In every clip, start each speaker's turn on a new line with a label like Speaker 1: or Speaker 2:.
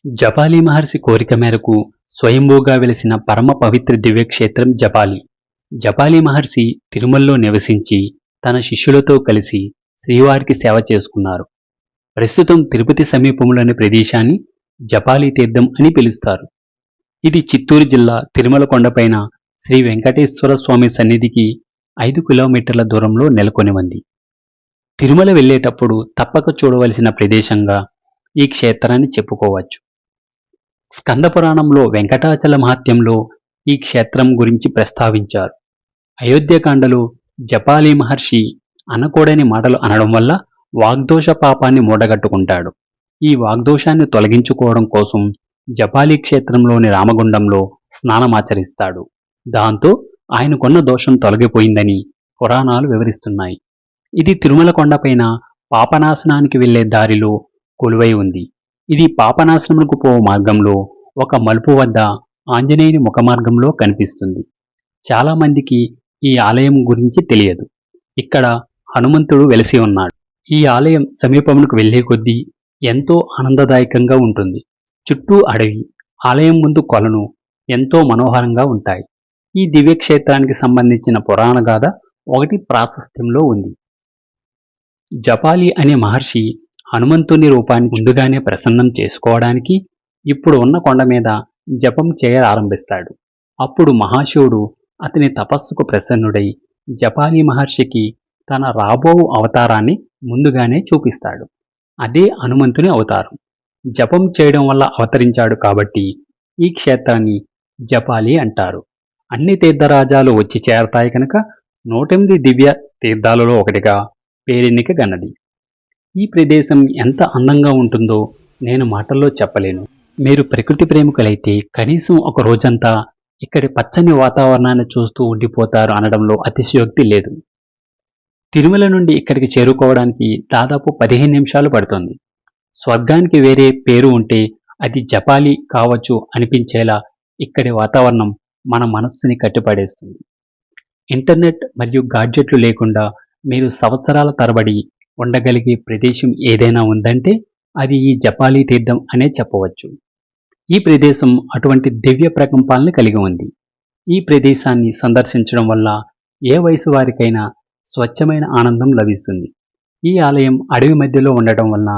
Speaker 1: జపాలి మహర్షి కోరిక మేరకు స్వయంభూగా వెలిసిన పరమ పవిత్ర దివ్యక్షేత్రం జపాలి. జపాలి మహర్షి తిరుమలలో నివసించి తన శిష్యులతో కలిసి శ్రీవారికి సేవ చేసుకున్నారు. ప్రస్తుతం తిరుపతి సమీపంలోని ప్రదేశాన్ని జపాలి తీర్థం అని పిలుస్తారు. ఇది చిత్తూరు జిల్లా తిరుమల కొండపైన శ్రీ వెంకటేశ్వర స్వామి సన్నిధికి 5 కిలోమీటర్ల దూరంలో నెలకొని ఉంది. తిరుమల వెళ్ళేటప్పుడు తప్పక చూడవలసిన ప్రదేశంగా ఈ క్షేత్రాన్ని చెప్పుకోవచ్చు. స్కంద పురాణంలో వెంకటాచల మహాత్మ్యంలో ఈ క్షేత్రం గురించి ప్రస్తావించారు. అయోధ్యకాండలో జపాలి మహర్షి అనకూడని మాటలు అనడం వల్ల వాగ్దోష పాపాన్ని మూటగట్టుకుంటాడు. ఈ వాగ్దోషాన్ని తొలగించుకోవడం కోసం జపాలి క్షేత్రంలోని రామగుండంలో స్నానమాచరిస్తాడు. దాంతో ఆయనకున్న దోషం తొలగిపోయిందని పురాణాలు వివరిస్తున్నాయి. ఇది తిరుమల కొండపైన పాపనాశనానికి వెళ్లే దారిలో కొలువై ఉంది. ఇది పాపనాశనములకు పో మార్గంలో ఒక మలుపు వద్ద ఆంజనేయుని ముఖమార్గంలో కనిపిస్తుంది. చాలా మందికి ఈ ఆలయం గురించి తెలియదు. ఇక్కడ హనుమంతుడు వెలసి ఉన్నాడు. ఈ ఆలయం సమీపమునకు వెళ్లే కొద్దీ ఎంతో ఆనందదాయకంగా ఉంటుంది. చుట్టూ అడవి, ఆలయం ముందు కొలను ఎంతో మనోహరంగా ఉంటాయి. ఈ దివ్యక్షేత్రానికి సంబంధించిన పురాణ గాథ ఒకటి ప్రాశస్త్యంలో ఉంది. జపాలి అనే మహర్షి హనుమంతుని రూపాన్ని ముందుగానే ప్రసన్నం చేసుకోవడానికి ఇప్పుడు ఉన్న కొండ మీద జపం చేయరారంభిస్తాడు. అప్పుడు మహాశివుడు అతని తపస్సుకు ప్రసన్నుడై జపాలి మహర్షికి తన రాబో అవతారాన్ని ముందుగానే చూపిస్తాడు. అదే హనుమంతుని అవతారం. జపం చేయడం వల్ల అవతరించాడు కాబట్టి ఈ క్షేత్రాన్ని జపాలి అంటారు. అన్ని తీర్థరాజాలు వచ్చి చేరతాయి కనుక 108 దివ్య తీర్థాలలో ఒకటిగా పేరెన్నిక గన్నది. ఈ ప్రదేశం ఎంత అందంగా ఉంటుందో నేను మాటల్లో చెప్పలేను. మీరు ప్రకృతి ప్రేమికులైతే కనీసం ఒక రోజంతా ఇక్కడి పచ్చని వాతావరణాన్ని చూస్తూ ఉండిపోతారు అనడంలో అతిశయోక్తి లేదు. తిరుమల నుండి ఇక్కడికి చేరుకోవడానికి దాదాపు 15 నిమిషాలు పడుతుంది. స్వర్గానికి వేరే పేరు ఉంటే అది జపాలి కావచ్చు అనిపించేలా ఇక్కడి వాతావరణం మన మనస్సుని కట్టిపడేస్తుంది. ఇంటర్నెట్ మరియు గాడ్జెట్లు లేకుండా మీరు సంవత్సరాల తరబడి ఉండగలిగే ప్రదేశం ఏదైనా ఉందంటే అది ఈ జపాలి తీర్థం అనే చెప్పవచ్చు. ఈ ప్రదేశం అటువంటి దివ్య ప్రకంపాలను కలిగి ఉంది. ఈ ప్రదేశాన్ని సందర్శించడం వల్ల ఏ వయసు వారికైనా స్వచ్ఛమైన ఆనందం లభిస్తుంది. ఈ ఆలయం అడవి మధ్యలో ఉండటం వల్ల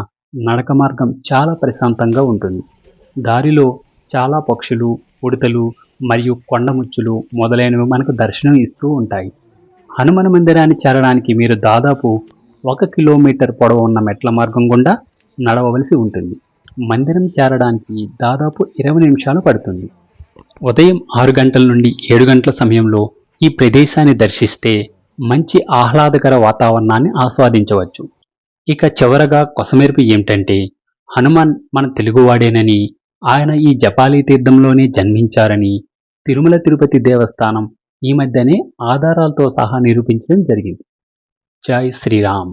Speaker 1: నడక మార్గం చాలా ప్రశాంతంగా ఉంటుంది. దారిలో చాలా పక్షులు, ఉడతలు మరియు కొండముచ్చులు మొదలైనవి మనకు దర్శనం ఇస్తూ ఉంటాయి. హనుమాన మందిరాన్ని చేరడానికి మీరు దాదాపు 1 కిలోమీటర్ పొడవు ఉన్న మెట్ల మార్గం గుండా నడవవలసి ఉంటుంది. మందిరం చేరడానికి దాదాపు 20 నిమిషాలు పడుతుంది. ఉదయం 6 గంటల నుండి 7 గంటల సమయంలో ఈ ప్రదేశాన్ని దర్శిస్తే మంచి ఆహ్లాదకర వాతావరణాన్ని ఆస్వాదించవచ్చు. ఇక చివరగా కొసమెరుపు ఏమిటంటే హనుమాన్ మన తెలుగువాడేనని, ఆయన ఈ జపాలి తీర్థంలోనే జన్మించారని తిరుమల తిరుపతి దేవస్థానం ఈ మధ్యనే ఆధారాలతో సహా నిరూపించడం జరిగింది. జై శ్రీరామ్.